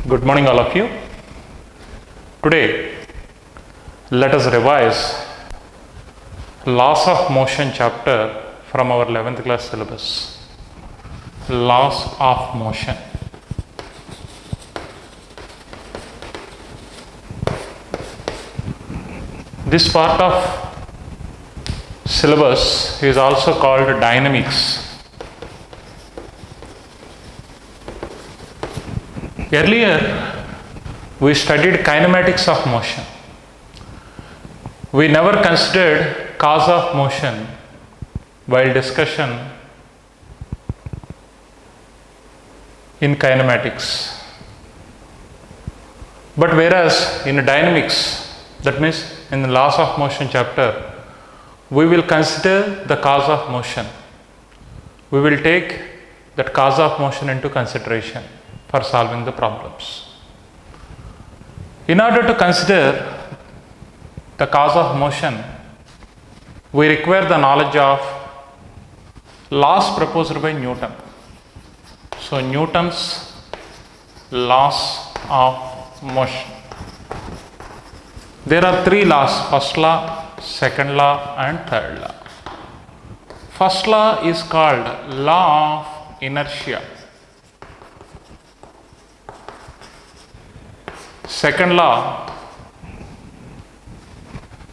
Good morning, all of you. Today, let us revise Laws of Motion chapter from our 11th class syllabus. Laws of Motion. This part of syllabus is also called dynamics. Earlier, we studied kinematics of motion. We never considered cause of motion while discussion in kinematics. But whereas in dynamics, that means in the laws of motion chapter, we will consider the cause of motion. We will take that cause of motion into consideration for solving the problems. In order to consider the cause of motion, we require the knowledge of laws proposed by Newton. So, Newton's laws of motion. There are three laws: first law, second law, and third law. First law is called law of inertia. Second law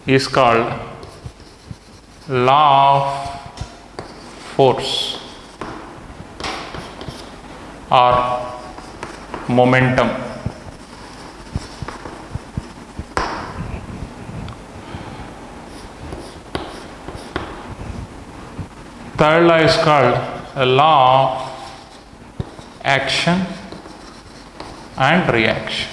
is called law of force or momentum. Third law is called a law of action and reaction.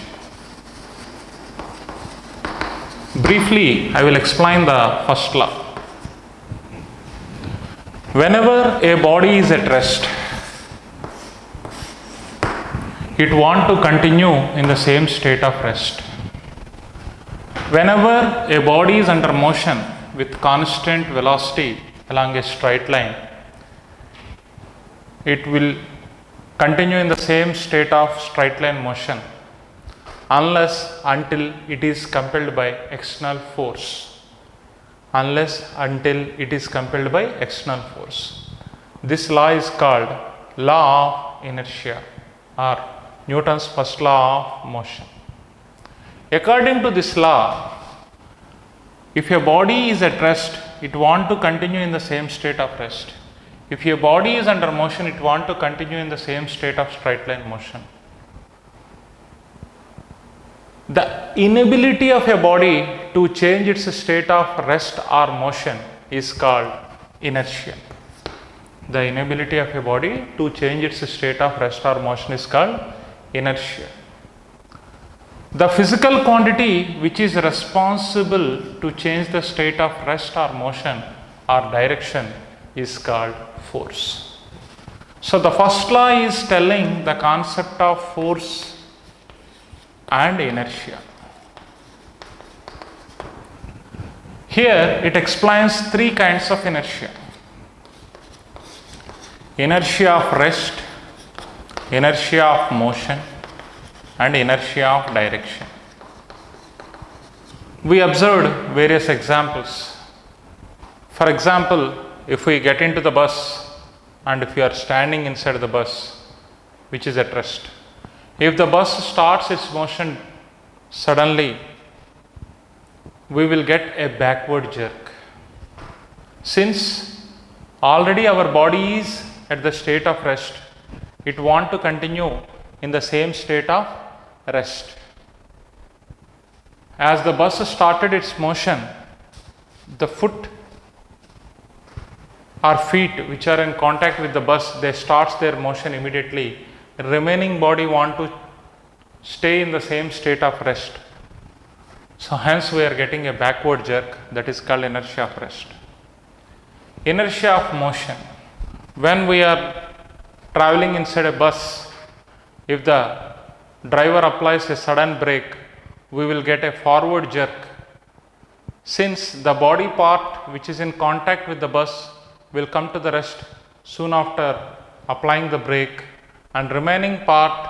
Briefly, I will explain the first law. Whenever a body is at rest, it wants to continue in the same state of rest. Whenever a body is under motion with constant velocity along a straight line, it will continue in the same state of straight line motion until it is compelled by external force. Until it is compelled by external force. This law is called law of inertia or Newton's first law of motion. According to this law, if a body is at rest, it wants to continue in the same state of rest. If a body is under motion, it wants to continue in the same state of straight line motion. The inability of a body to change its state of rest or motion is called inertia. The inability of a body to change its state of rest or motion is called inertia. The physical quantity which is responsible to change the state of rest or motion or direction is called force. So, the first law is telling the concept of force and inertia. Here it explains three kinds of inertia: inertia of rest, inertia of motion, and inertia of direction. We observed various examples. For example, if we get into the bus and if we are standing inside the bus which is at rest, if the bus starts its motion suddenly, we will get a backward jerk. Since already our body is at the state of rest, it wants to continue in the same state of rest. As the bus started its motion, the foot or feet which are in contact with the bus, they start their motion immediately. The remaining body want to stay in the same state of rest. So hence we are getting a backward jerk, that is called inertia of rest. Inertia of motion. When we are traveling inside a bus, if the driver applies a sudden brake, we will get a forward jerk. Since the body part which is in contact with the bus will come to the rest soon after applying the brake, and remaining part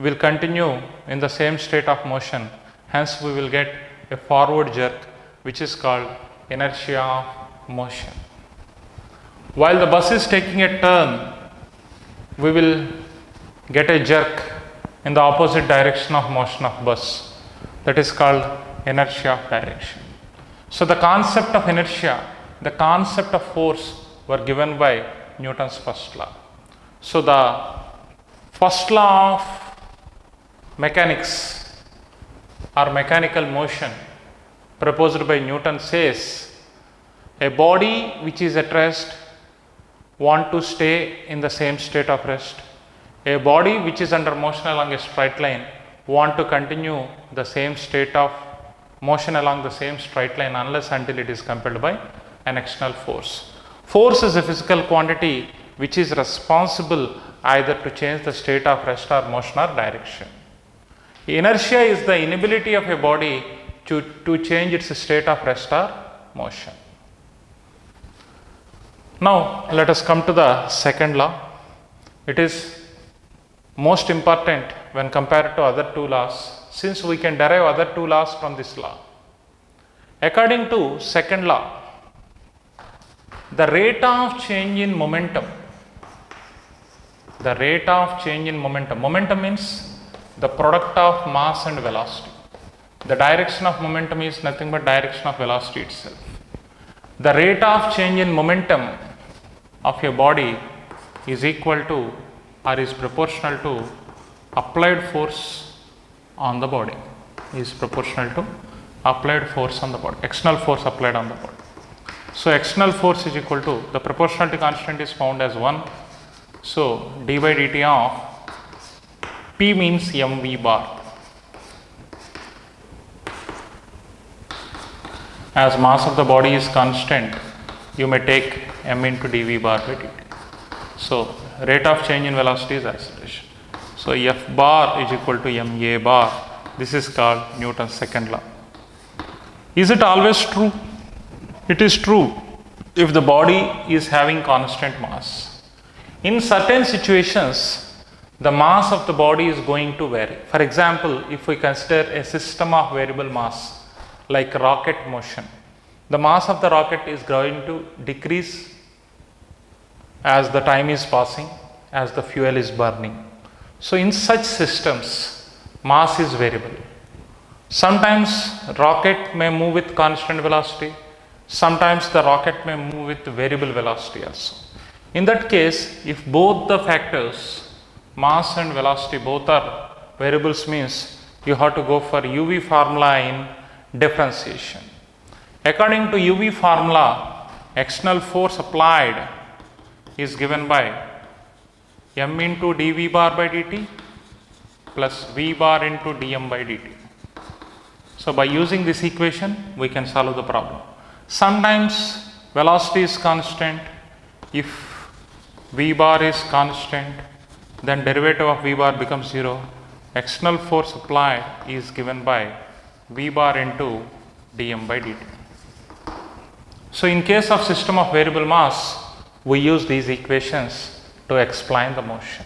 will continue in the same state of motion. Hence, we will get a forward jerk, which is called inertia of motion. While the bus is taking a turn, we will get a jerk in the opposite direction of motion of bus. That is called inertia of direction. So the concept of inertia, the concept of force were given by Newton's first law. So the first law of mechanics or mechanical motion proposed by Newton says a body which is at rest want to stay in the same state of rest. A body which is under motion along a straight line want to continue the same state of motion along the same straight line unless until it is compelled by an external force. Force is a physical quantity which is responsible either to change the state of rest or motion or direction. Inertia is the inability of a body to change its state of rest or motion. Now let us come to the second law. It is most important when compared to other two laws, since we can derive other two laws from this law. According to second law, the rate of change in momentum, momentum means the product of mass and velocity. The direction of momentum is nothing but direction of velocity itself. The rate of change in momentum of a body is equal to or is proportional to applied force on the body, external force applied on the body. So external force is equal to, the proportionality constant is found as 1. So d by dt of P means mv bar. As mass of the body is constant, you may take m into dv bar by dt. So rate of change in velocity is acceleration. So F bar is equal to ma bar. This is called Newton's second law. Is it always true? It is true if the body is having constant mass. In certain situations, the mass of the body is going to vary. For example, if we consider a system of variable mass like rocket motion, the mass of the rocket is going to decrease as the time is passing, as the fuel is burning. So in such systems, mass is variable. Sometimes rocket may move with constant velocity, sometimes the rocket may move with variable velocity also. In that case, if both the factors, mass and velocity, both are variables, means you have to go for UV formula in differentiation. According to UV formula, external force applied is given by m into dv bar by dt plus v bar into dm by dt. So by using this equation, we can solve the problem. Sometimes velocity is constant. If v bar is constant, then derivative of v bar becomes 0. External force applied is given by v bar into dm by dt. So in case of system of variable mass, we use these equations to explain the motion.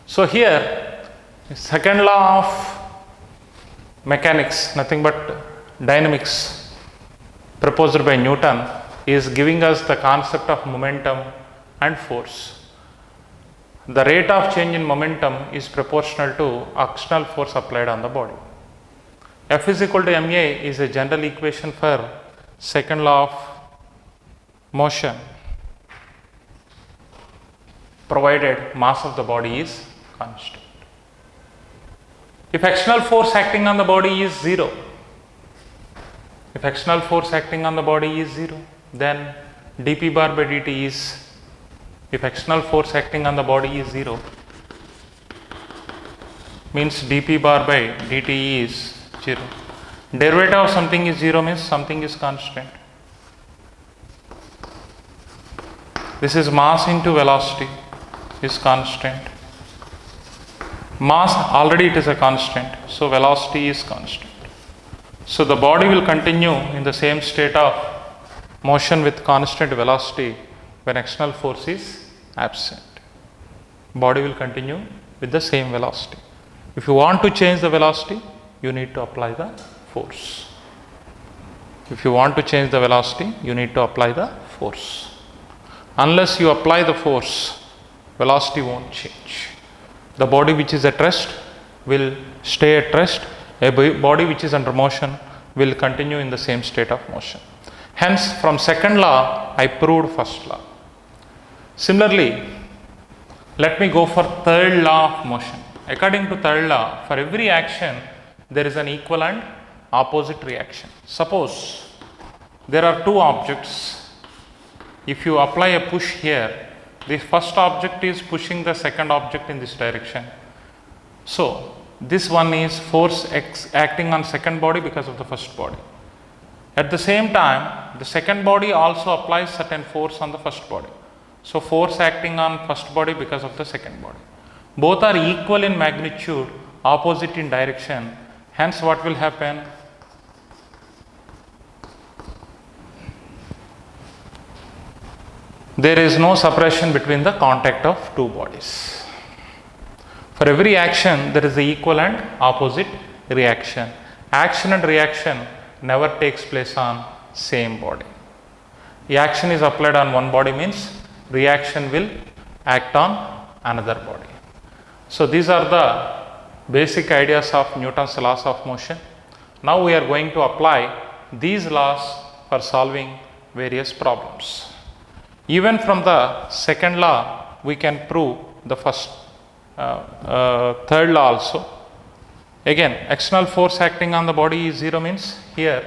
So here, second law of mechanics, nothing but dynamics, proposed by Newton, is giving us the concept of momentum and force. The rate of change in momentum is proportional to external force applied on the body. F is equal to ma is a general equation for second law of motion, provided mass of the body is constant. If external force acting on the body is 0, then dp bar by dt is, if external force acting on the body is 0, means dp bar by dt is 0. Derivative of something is 0 means something is constant. This is mass into velocity is constant. Mass already it is a constant, so velocity is constant. So the body will continue in the same state of motion with constant velocity when external force is absent. Body will continue with the same velocity. If you want to change the velocity, you need to apply the force. If you want to change the velocity, you need to apply the force. Unless you apply the force, velocity won't change. The body which is at rest will stay at rest. A body which is under motion will continue in the same state of motion. Hence, from second law, I proved first law. Similarly, let me go for third law of motion. According to third law, for every action, there is an equal and opposite reaction. Suppose there are two objects. If you apply a push here, the first object is pushing the second object in this direction. So, this one is force acting on second body because of the first body. At the same time, the second body also applies certain force on the first body. So, force acting on first body because of the second body. Both are equal in magnitude, opposite in direction. Hence, what will happen? There is no separation between the contact of two bodies. For every action, there is the equal and opposite reaction. Action and reaction never takes place on same body. The action is applied on one body means reaction will act on another body. So, these are the basic ideas of Newton's laws of motion. Now, we are going to apply these laws for solving various problems. Even from the second law, we can prove the third law also. Again, external force acting on the body is 0 means here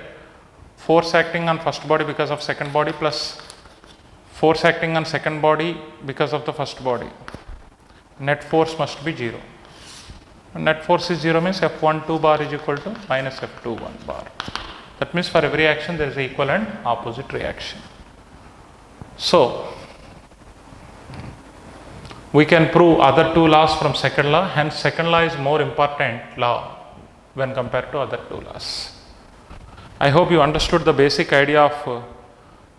force acting on first body because of second body plus force acting on second body because of the first body. Net force must be 0. Net force is 0 means F12 bar is equal to minus F21 bar. That means for every action there is an equal and opposite reaction. So, we can prove other two laws from second law, hence second law is more important law when compared to other two laws. I hope you understood the basic idea of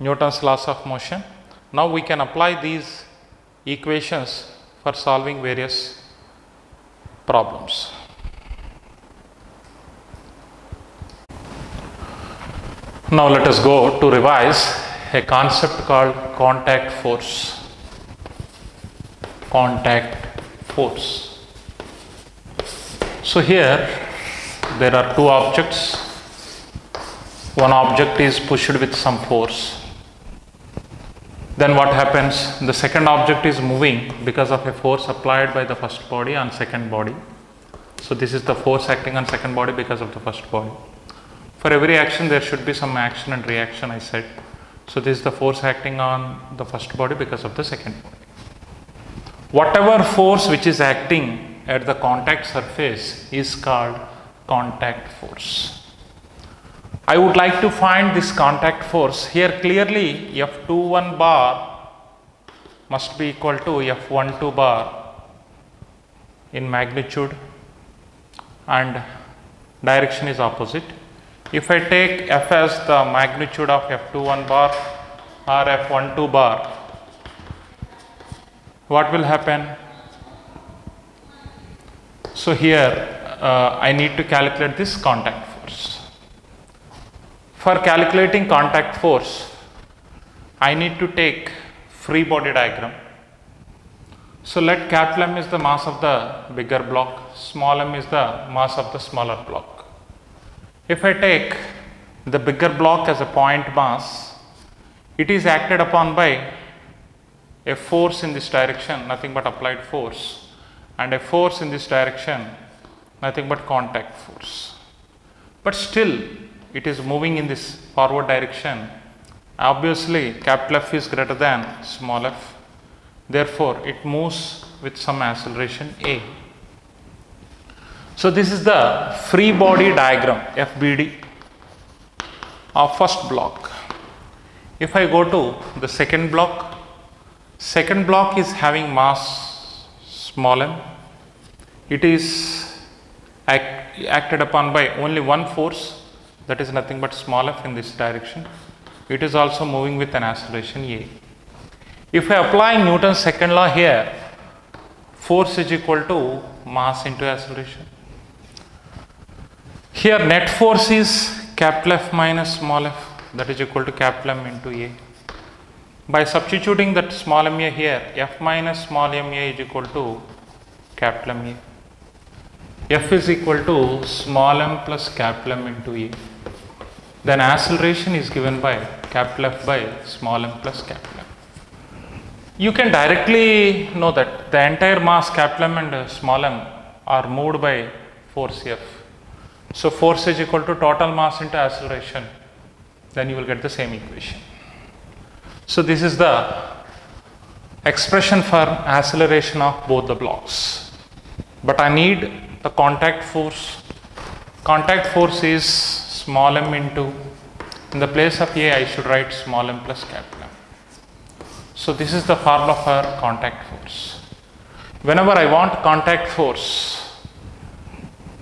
Newton's laws of motion. Now we can apply these equations for solving various problems. Now let us go to revise a concept called contact force. Contact force. So here there are two objects. One object is pushed with some force. Then what happens? The second object is moving because of a force applied by the first body on second body. So this is the force acting on second body because of the first body. For every action there should be some action and reaction, I said. So this is the force acting on the first body because of the second body. Whatever force which is acting at the contact surface is called contact force. I would like to find this contact force. Here clearly F21 bar must be equal to F12 bar in magnitude and direction is opposite. If I take F as the magnitude of F21 bar or F12 bar, what will happen? So here I need to calculate this contact force. For calculating contact force, I need to take free body diagram. So let capital M is the mass of the bigger block, small m is the mass of the smaller block. If I take the bigger block as a point mass, it is acted upon by a force in this direction, nothing but applied force, and a force in this direction, nothing but contact force. But still, it is moving in this forward direction. Obviously, capital F is greater than small f. Therefore, it moves with some acceleration a. So, this is the free body diagram FBD of first block. If I go to the second block is having mass small m. It is acted upon by only one force, that is nothing but small f in this direction. It is also moving with an acceleration a. If I apply Newton's second law here, force is equal to mass into acceleration. Here net force is capital F minus small f, that is equal to capital M into A. By substituting that small m A here, F minus small m A is equal to capital M A. F is equal to small m plus capital M into A. Then acceleration is given by capital F by small m plus capital M. You can directly know that the entire mass capital M and small m are moved by force F. So force is equal to total mass into acceleration. Then you will get the same equation. So this is the expression for acceleration of both the blocks. But I need the contact force. Contact force is small m into, in the place of A I should write small m plus capital M. So this is the formula for contact force. Whenever I want contact force,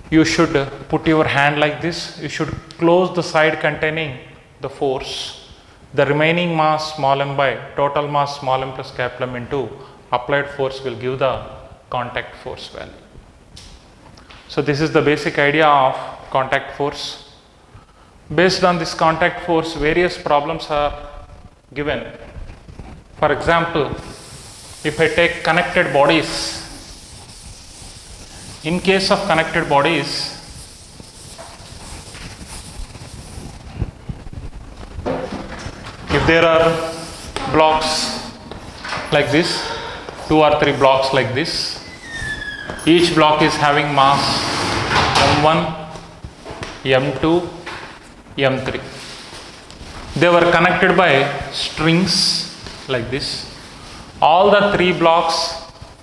you should put your hand like this. You should close the side containing the force. The remaining mass small m by total mass small m plus capital M into applied force will give the contact force value. So this is the basic idea of contact force. Based on this contact force, various problems are given. For example, if I take connected bodies, in case of connected bodies, if there are blocks like this, 2 or 3 blocks like this, each block is having mass m1, m2, m3. They were connected by strings like this. All the 3 blocks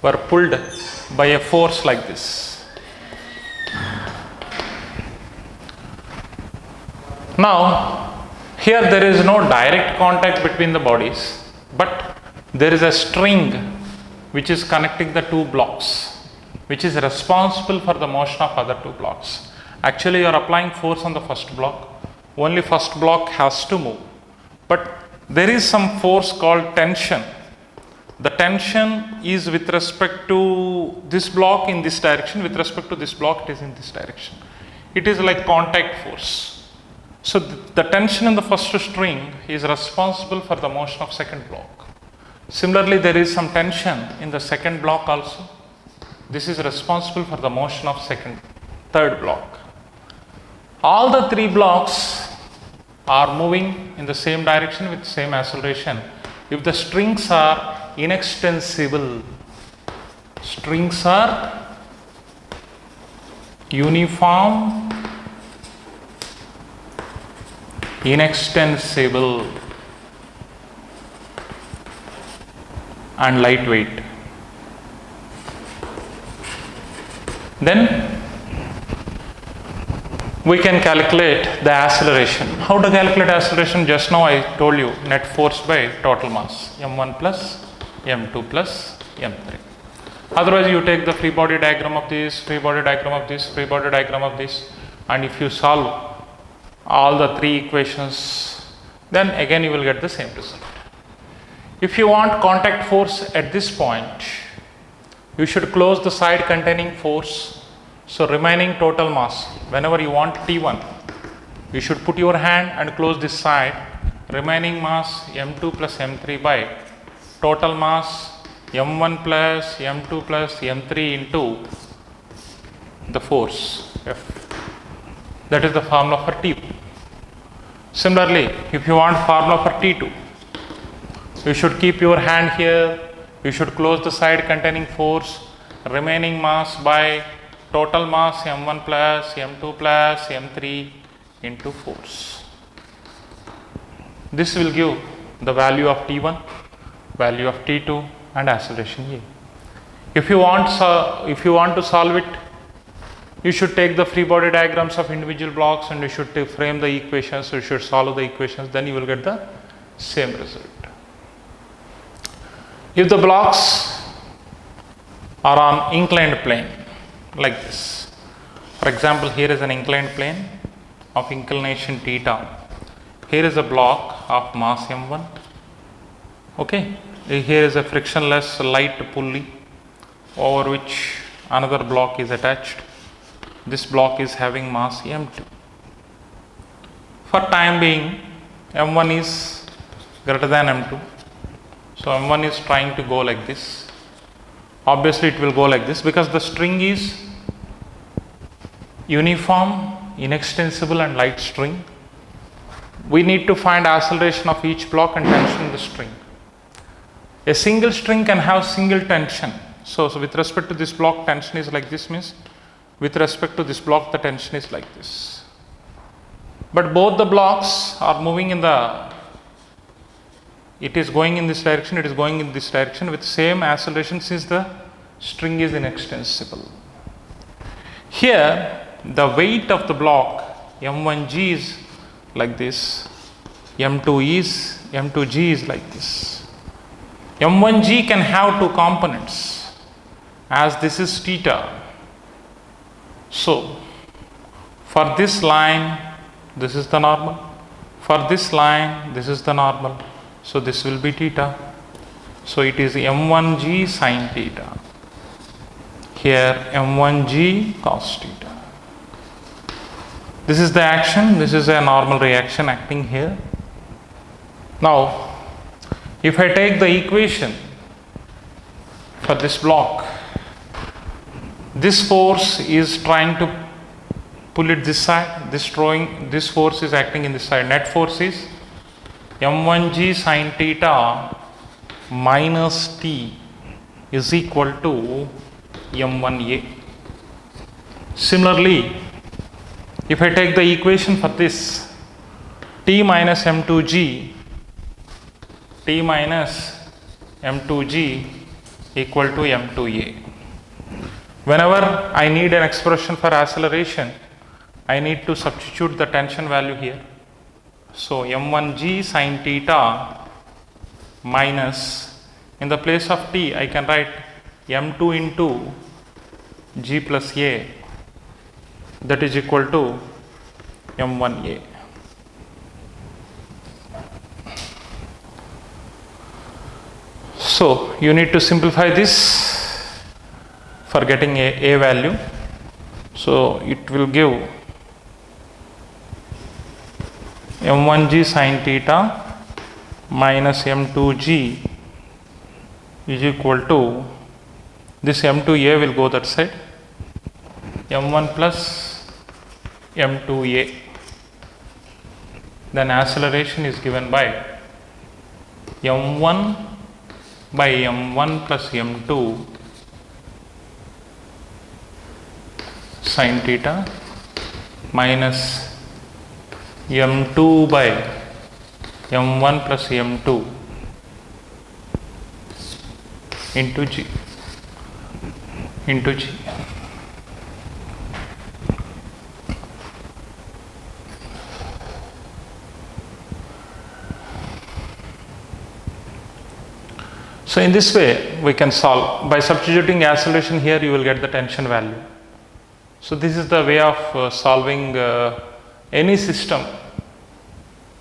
were pulled by a force like this. Now, here there is no direct contact between the bodies, but there is a string which is connecting the 2 blocks, which is responsible for the motion of other 2 blocks. Actually, you are applying force on the first block. Only first block has to move. But there is some force called tension. The tension is with respect to this block in this direction, with respect to this block it is in this direction. It is like contact force. So the tension in the first string is responsible for the motion of second block. Similarly, there is some tension in the second block also. This is responsible for the motion of third block. All the 3 blocks are moving in the same direction with same acceleration if the strings are inextensible. Strings are uniform, inextensible, and lightweight. Then we can calculate the acceleration. How to calculate acceleration? Just now I told you net force by total mass, m1 plus m2 plus m3. Otherwise you take the free body diagram of this, free body diagram of this, free body diagram of this, and if you solve all the 3 equations, then again you will get the same result. If you want contact force at this point, you should close the side containing force. So remaining total mass, whenever you want T1, you should put your hand and close this side. Remaining mass m2 plus m3 by total mass m1 plus m2 plus m3 into the force F. That is the formula for T2. Similarly, if you want formula for T2, you should keep your hand here. You should close the side containing force. Remaining mass by total mass m1 plus m2 plus m3 into force. This will give the value of T1, value of T2 and acceleration A. If you want to solve it, you should take the free body diagrams of individual blocks and you should frame the equations, you should solve the equations, then you will get the same result. If the blocks are on inclined plane like this, for example, here is an inclined plane of inclination theta. Here is a block of mass m1. Okay, here is a frictionless light pulley. over which another block is attached. This block is having mass m2. For time being, m1 is greater than m2. So m1 is trying to go like this. Obviously it will go like this because the string is uniform, inextensible and light string. We need to find acceleration of each block and tension in the string. A single string can have single tension. So with respect to this block, tension is like this, means with respect to this block, the tension is like this. But both the blocks are moving in the, it is going in this direction, it is going in this direction with same acceleration since the string is inextensible. Here, the weight of the block m1g is like this, m2g is like this. m1g can have two components as this is theta. So, for this line, this is the normal. For this line, this is the normal. So, this will be theta. So, it is m1g sine theta. Here, m1g cos theta. This is the action. This is a normal reaction acting here. Now, if I take the equation for this block, this force is trying to pull it this side, this force is acting in this side. Net force is m1g sine theta minus t is equal to m1a. Similarly, if I take the equation for this, t minus m2g equal to m2a. Whenever I need an expression for acceleration, I need to substitute the tension value here. So m1g sine theta minus, in the place of t, I can write m2 into g plus a, that is equal to m1a. So you need to simplify this for getting a value. So it will give m1g sine theta minus m2g is equal to, this m2a will go that side, m1 plus m2a. Then acceleration is given by m1 by m1 plus m2 sine theta minus m2 by m1 plus m2 into g. So in this way we can solve. By substituting acceleration here, you will get the tension value. So this is the way of solving any system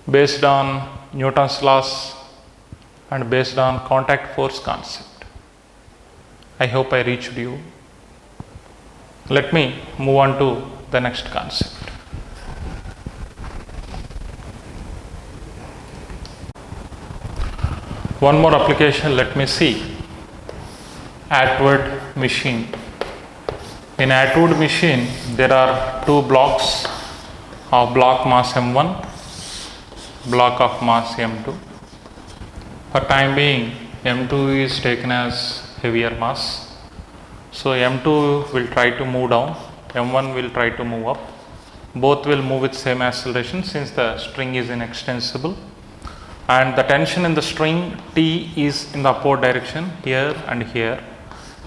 based on Newton's laws and based on contact force concept. I hope I reached you. Let me move on to the next concept. One more application, let me see. Atwood machine. In Atwood machine, there are two blocks of block mass m1, block of mass m2. For time being, m2 is taken as heavier mass. So m2 will try to move down, m1 will try to move up. Both will move with same acceleration since the string is inextensible. And the tension in the string T is in the upward direction here and here.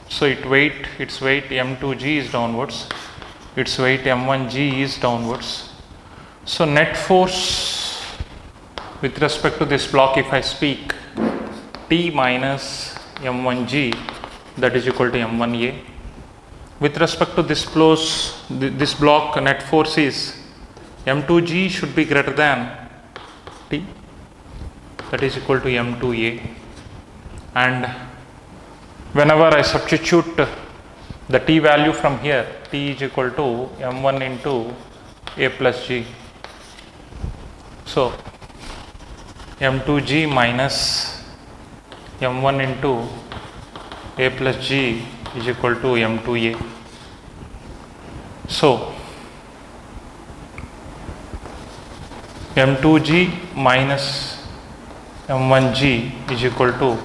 So its weight m2g is downwards, its weight m1g is downwards. So net force with respect to this block, if I speak, T minus m1g, that is equal to m1a. With respect to this block, net force is m2g should be greater than T, that is equal to m2a, and whenever I substitute the t value from here, t is equal to m1 into a plus g. So m2g minus m1 into a plus g is equal to m2a. So m2g minus m1g is equal to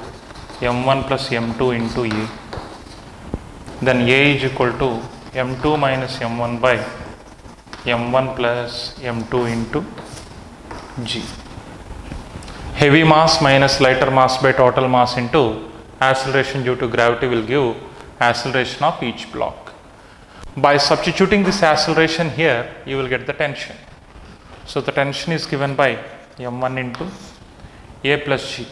m1 plus m2 into a. Then a is equal to m2 minus m1 by m1 plus m2 into g. Heavy mass minus lighter mass by total mass into acceleration due to gravity will give acceleration of each block. By substituting this acceleration here, you will get the tension. So the tension is given by m1 into a plus g.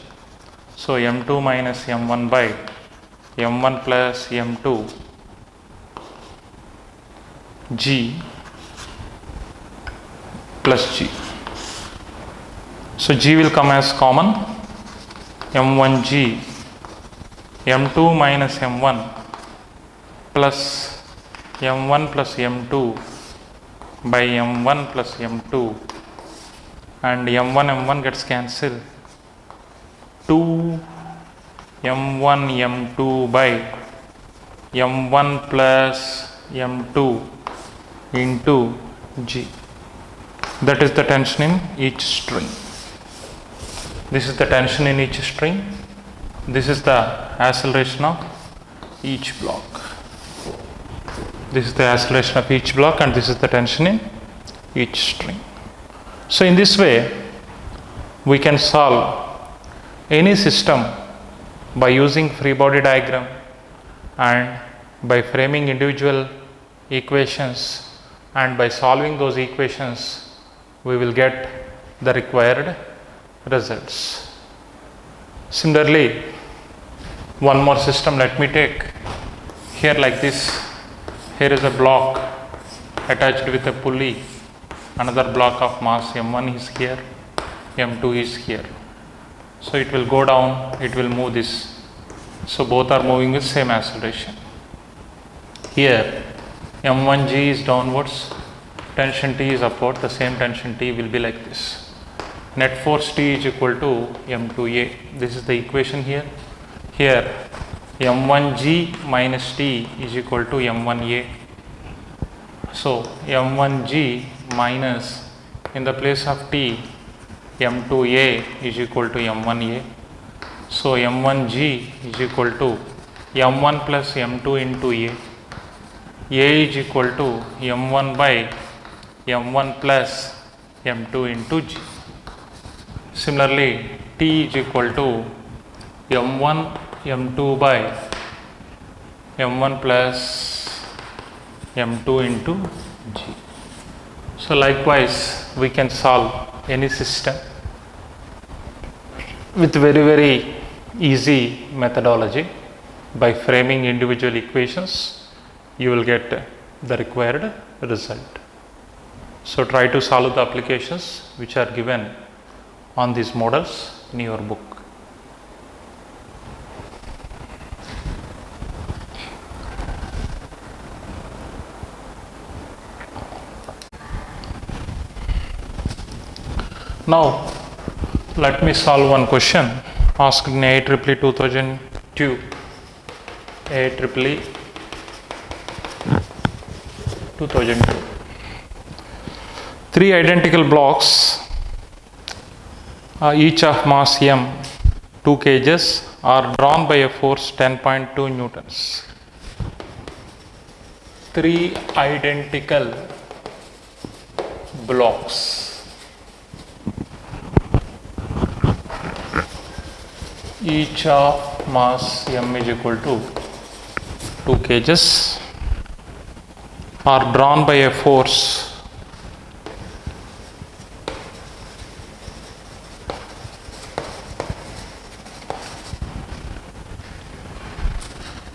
So m2 minus m1 by m1 plus m2 g plus g. So g will come as common, m1g, m2 minus m1 plus m1 plus m2 by m1 plus m2, and m1 gets cancelled, 2 m1 m2 by m1 plus m2 into g. That is the tension in each string. This is the tension in each string. This is the acceleration of each block. This is the acceleration of each block, and this is the tension in each string. So in this way, we can solve any system by using free body diagram and by framing individual equations, and by solving those equations we will get the required results. Similarly, one more system let me take. Here like this, here is a block attached with a pulley, another block of mass m1 is here, m2 is here. So it will go down, it will move this. So both are moving with same acceleration. Here m1g is downwards, tension T is upward, the same tension T will be like this. Net force T is equal to m2a. This is the equation here. Here m1g minus T is equal to m1a. So m1g minus, in the place of T, m2a is equal to m1a. So m1g is equal to m1 plus m2 into a. A is equal to m1 by m1 plus m2 into g. Similarly, T is equal to m1 m2 by m1 plus m2 into g. So likewise, we can solve any system with very easy methodology. By framing individual equations, you will get the required result. So try to solve the applications which are given on these models in your book. Now let me solve one question asked in IEEE 2002. IEEE 2002. 3 identical blocks, each of mass m, 2 kgs, are drawn by a force 10.2 newtons. 3 identical blocks, each of mass m is equal to 2 kgs, are drawn by a force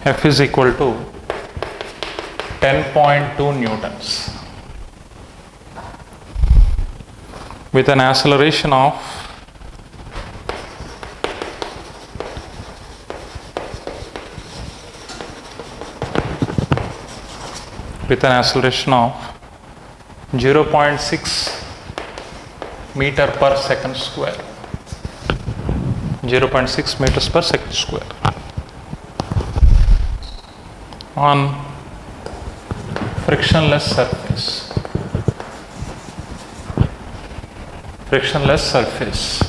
F is equal to 10.2 newtons with an acceleration of with an acceleration of 0.6 meter per second square. 0.6 meters per second square on frictionless surface. Frictionless surface.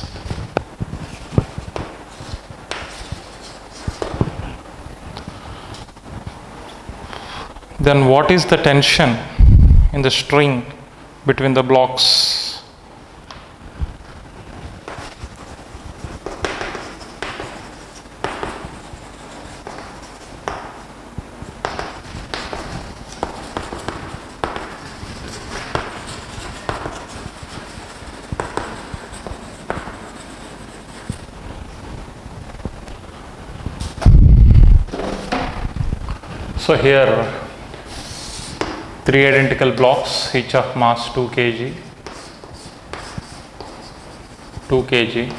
Then what is the tension in the string between the blocks? So here 3 identical blocks, each of mass 2 kg, 2 kg,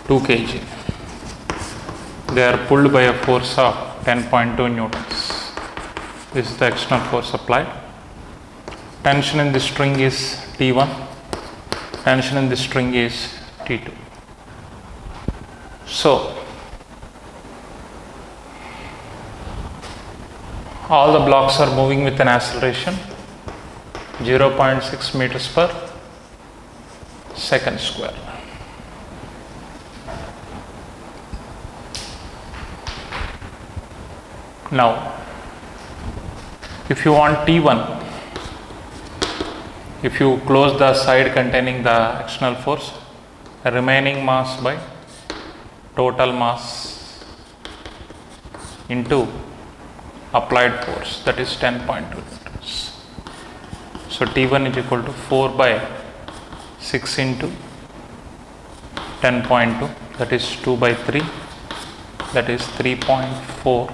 2 kg. They are pulled by a force of 10.2 newtons. This is the external force applied. Tension in the string is T1. Tension in the string is T2. So all the blocks are moving with an acceleration 0.6 meters per second square. Now, if you want T1, if you close the side containing the external force, remaining mass by total mass into applied force, that is 10.2 newtons. So T1 is equal to 4 by 6 into 10.2, that is 2 by 3, that is 3.4,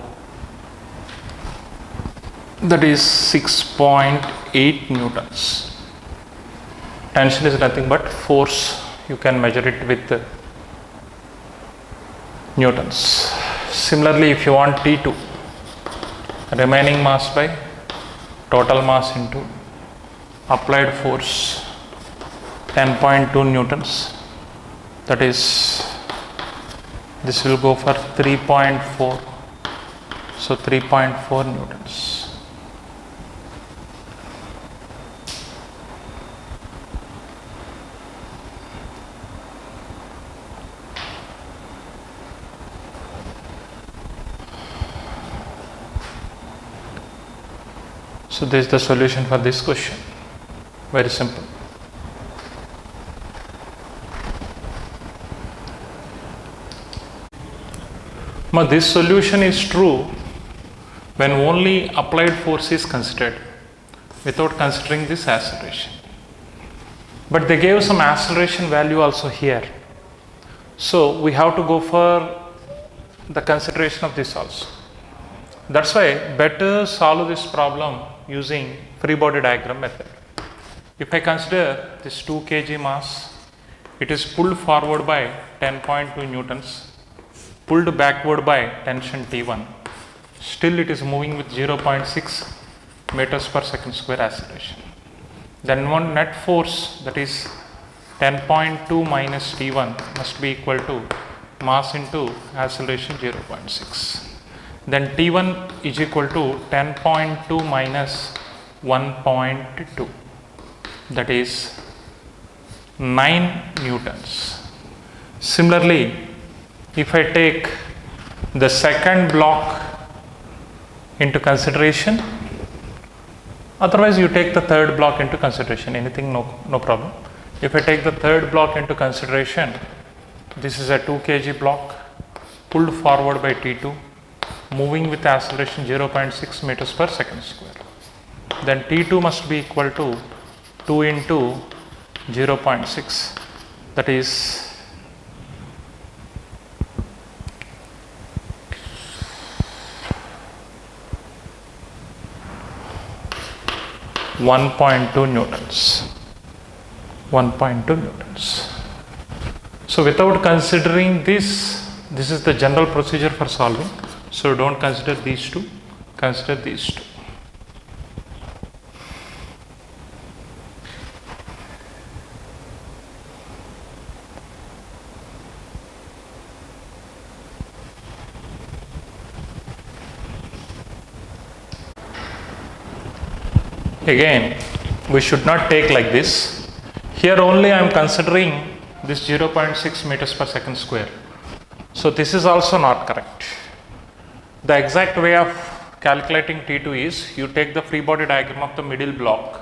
that is 6.8 newtons. Tension is nothing but force, you can measure it with newtons. Similarly, if you want T2, remaining mass by total mass into applied force 10.2 newtons, that is, this will go for 3.4, so 3.4 newtons. So this is the solution for this question. Very simple. Now this solution is true when only applied force is considered, without considering this acceleration. But they gave some acceleration value also here. So we have to go for the consideration of this also. That's why better solve this problem using free body diagram method. If I consider this 2 kg mass, it is pulled forward by 10.2 newtons, pulled backward by tension T1. Still it is moving with 0.6 meters per second square acceleration. Then one net force, that is 10.2 minus T1, must be equal to mass into acceleration 0.6. Then T1 is equal to 10.2 minus 1.2, that is 9 newtons. Similarly, if I take the second block into consideration, otherwise you take the third block into consideration, anything, no problem. If I take the third block into consideration, this is a 2 kg block pulled forward by T2, moving with acceleration 0.6 meters per second square. Then T2 must be equal to 2 into 0.6, that is 1.2 newtons. 1.2 newtons. So without considering this is the general procedure for solving. So don't consider these two, consider these two. Again, we should not take like this. Here only I am considering this 0.6 meters per second square. So this is also not correct. The exact way of calculating T2 is you take the free body diagram of the middle block.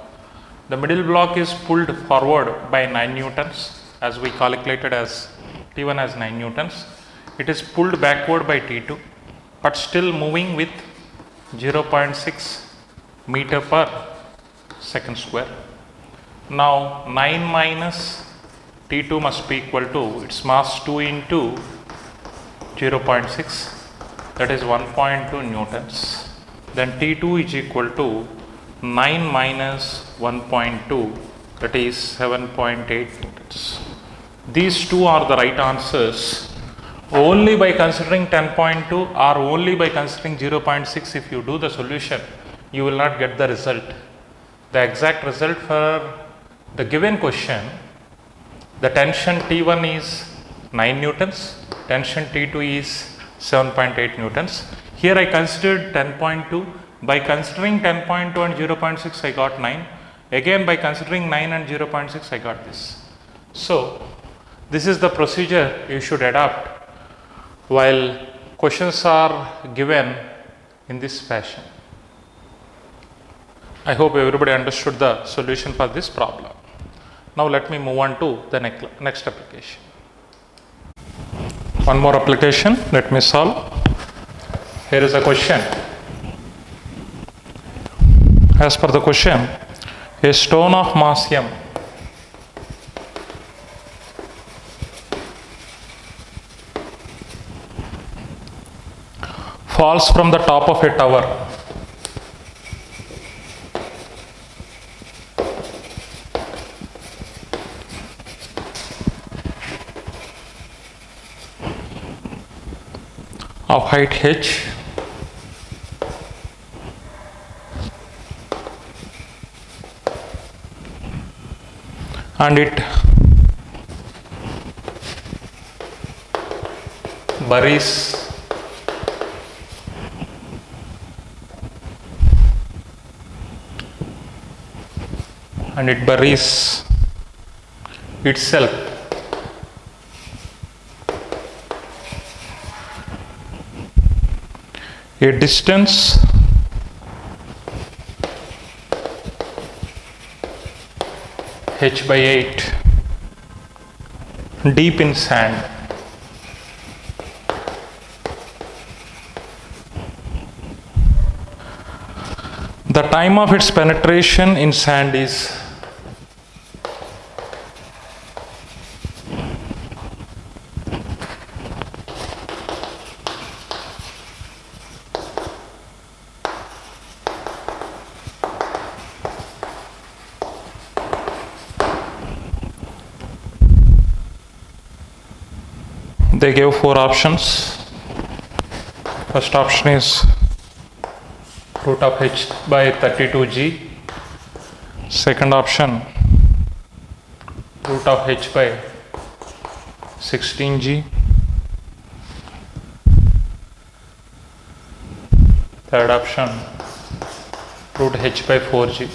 The middle block is pulled forward by 9 newtons, as we calculated as T1 as 9 newtons. It is pulled backward by T2, but still moving with 0.6 meter per second square. Now 9 minus T2 must be equal to its mass 2 into 0.6, that is 1.2 newtons. Then T2 is equal to 9 minus 1.2, that is 7.8 newtons. These two are the right answers. Only by considering 10.2 or only by considering 0.6, if you do the solution, you will not get the result. The exact result for the given question, the tension T1 is 9 newtons, tension T2 is 7.8 newtons. Here I considered 10.2. By considering 10.2 and 0.6, I got 9. Again, by considering 9 and 0.6, I got this. So this is the procedure you should adopt while questions are given in this fashion. I hope everybody understood the solution for this problem. Now let me move on to the next application. One more application, let me solve. Here is a question. As per the question, a stone of mass m falls from the top of a tower. Of height h, and it buries itself a distance h by 8 deep in sand. The time of its penetration in sand is they gave 4 options. First option is root of h by 32g. Second option, root of h by 16g. Third option, root h by 4g.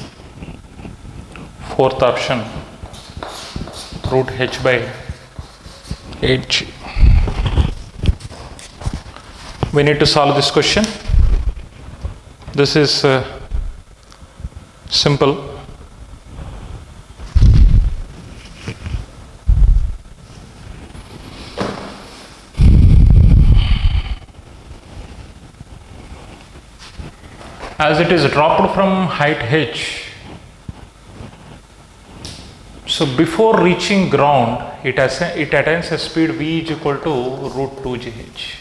Fourth option, root h by 8g. We need to solve this question. This is simple. As it is dropped from height h, so before reaching ground, it attains a speed v is equal to root 2gh.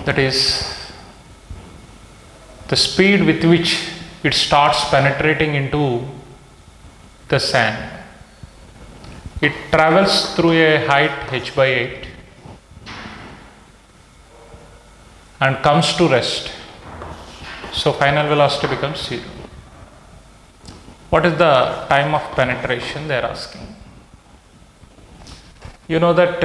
That is the speed with which it starts penetrating into the sand. It travels through a height h by 8 and comes to rest. So final velocity becomes 0. What is the time of penetration they are asking? You know that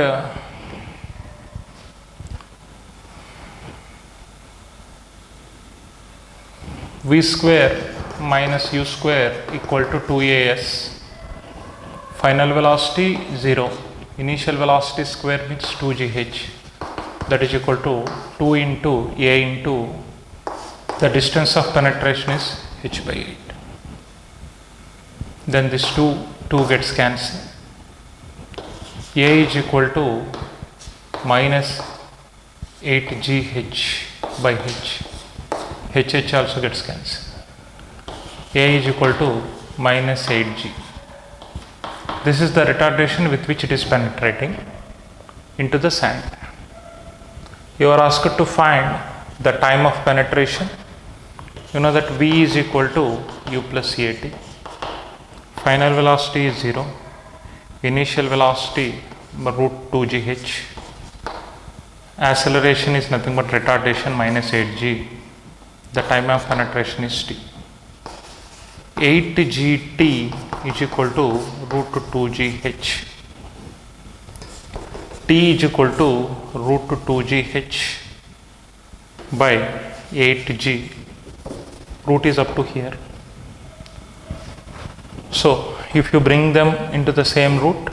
v square minus u square equal to 2as. Final velocity 0. Initial velocity square means 2gh. That is equal to 2 into a into the distance of penetration is h by 8. Then this 2 gets cancelled. A is equal to minus 8gh by h. HH also gets cancelled. A is equal to minus 8g. This is the retardation with which it is penetrating into the sand. You are asked to find the time of penetration. You know that v is equal to u plus at. Final velocity is 0. Initial velocity root 2gh. Acceleration is nothing but retardation minus 8g. The time of penetration is t. 8gt is equal to root 2gh. T is equal to root 2gh by 8g. Root is up to here. So if you bring them into the same root,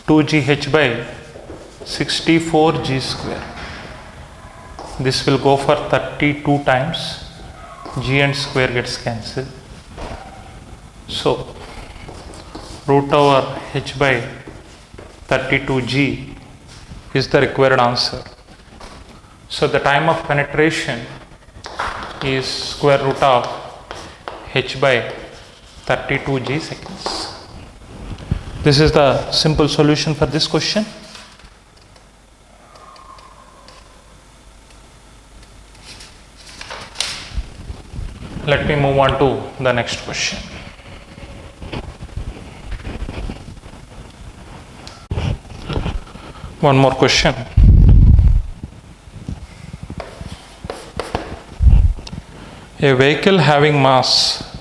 2gh by 64g square. This will go for 32 times. G and square gets cancelled. So root over h by 32g is the required answer. So the time of penetration is square root of h by 32g seconds. This is the simple solution for this question. Let me move on to the next question. One more question. A vehicle having mass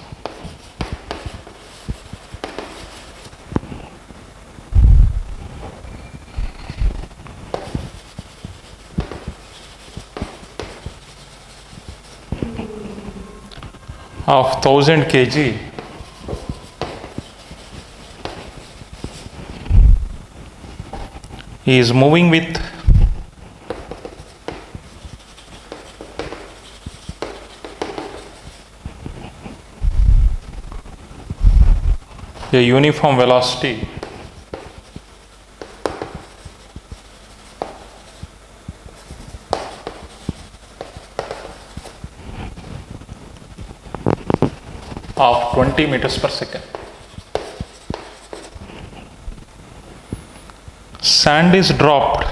of 1000 kg is moving with a uniform velocity of 20 meters per second. Sand is dropped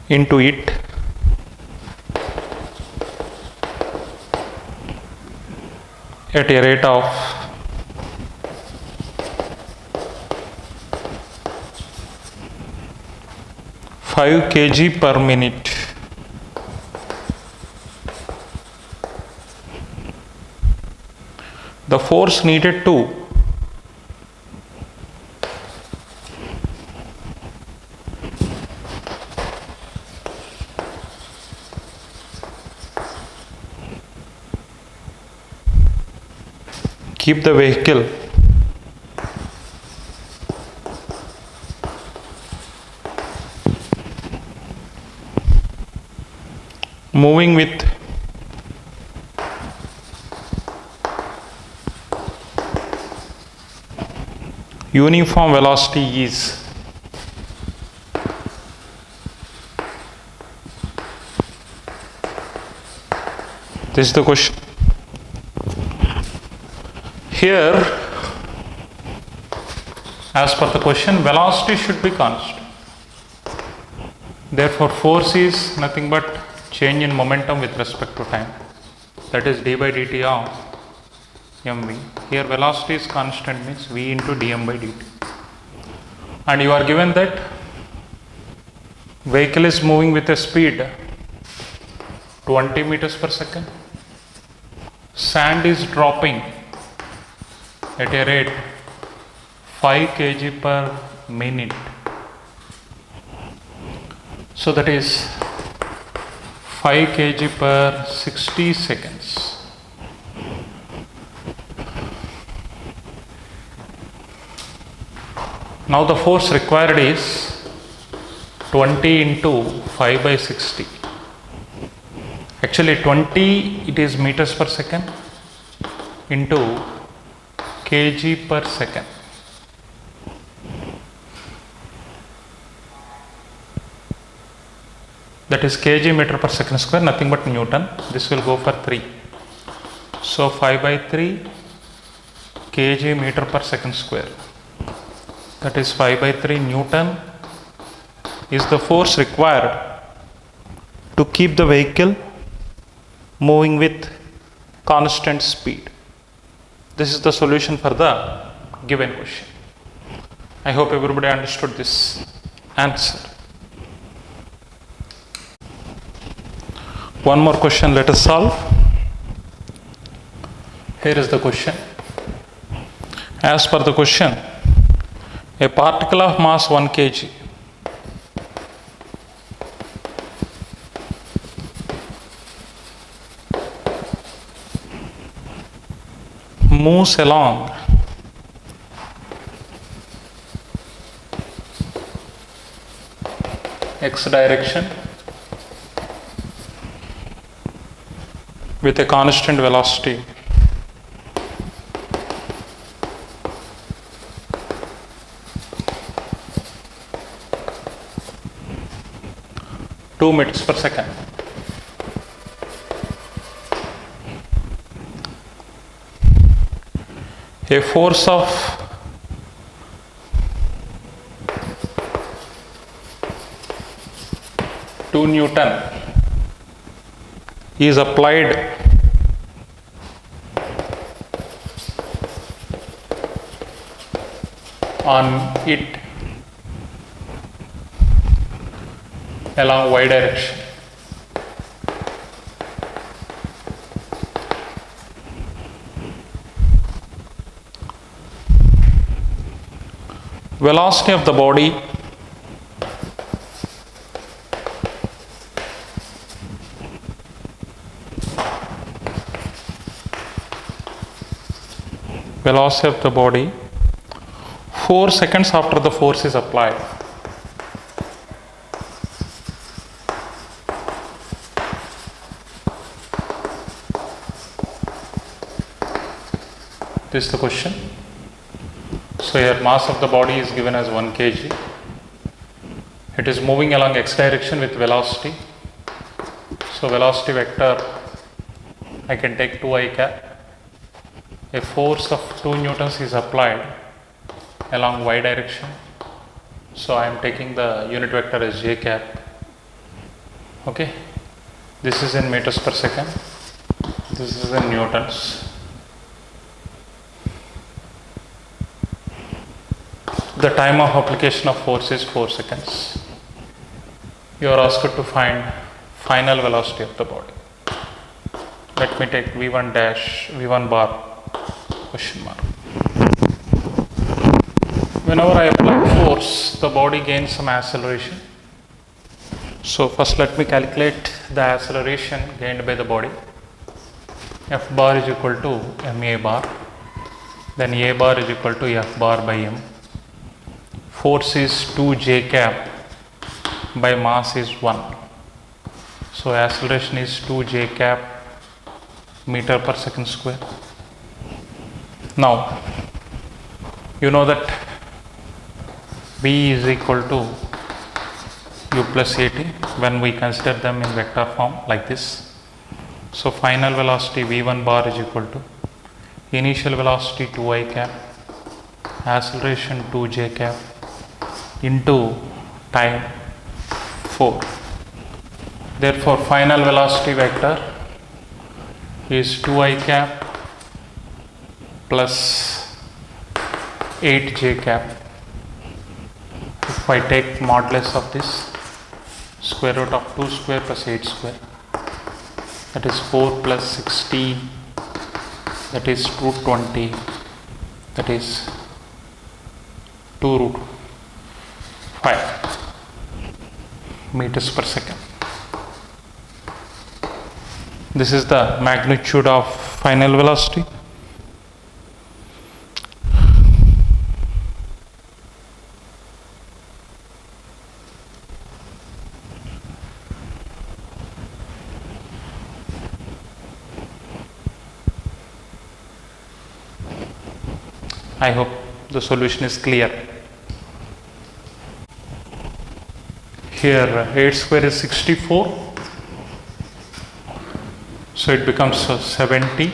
into it at a rate of 5 kg per minute. The force needed to keep the vehicle moving with uniform velocity is this is the question. Here, as per the question, velocity should be constant. Therefore, force is nothing but change in momentum with respect to time. That is d by dt of mv. Here velocity is constant, means v into dm by dt. And you are given that vehicle is moving with a speed 20 meters per second. Sand is dropping at a rate 5 kg per minute. So that is 5 kg per 60 seconds. Now the force required is 20 into 5 by 60. Actually 20 it is meters per second into kg per second. That is kg meter per second square, nothing but Newton. This will go for 3. So 5 by 3 kg meter per second square. That is 5 by 3 Newton is the force required to keep the vehicle moving with constant speed. This is the solution for the given question. I hope everybody understood this answer. One more question let us solve. Here is the question. As per the question, a particle of mass 1 kg moves along x direction with a constant velocity (2 meters per second). A force of Newton is applied on it along y direction. Velocity of the body velocity of the body 4 seconds after the force is applied. This is the question. So here mass of the body is given as 1 kg. It is moving along x direction with velocity. So velocity vector, I can take 2i cap. A force of 2 newtons is applied along y direction. So I am taking the unit vector as j cap. Okay. This is in meters per second. This is in newtons. The time of application of force is 4 seconds. You are asked to find final velocity of the body. Let me take v1 dash, v1 bar, question mark. Whenever I apply force, the body gains some acceleration. So first let me calculate the acceleration gained by the body. F bar is equal to ma bar. Then a bar is equal to f bar by m. Force is 2 j cap by mass is 1. So acceleration is 2 j cap meter per second square. Now you know that v is equal to u plus at when we consider them in vector form like this. So final velocity v1 bar is equal to initial velocity 2i cap, acceleration 2 j cap into time 4. Therefore final velocity vector is 2i cap plus 8j cap. If I take modulus of this, square root of 2 square plus 8 square, that is 4 plus 16, that is 220, that is 2 root 5 meters per second. This is the magnitude of final velocity. I hope the solution is clear. Here 8 square is 64, so it becomes 70.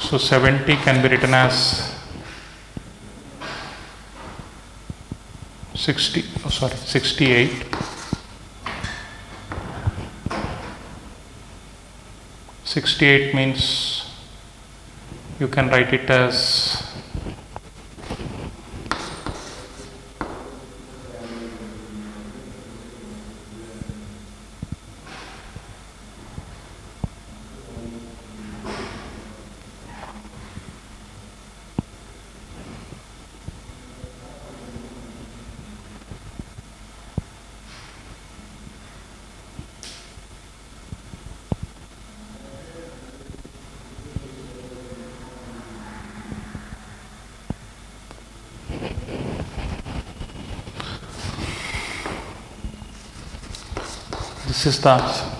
So 70 can be written as 68. 68 means you can write it as this is the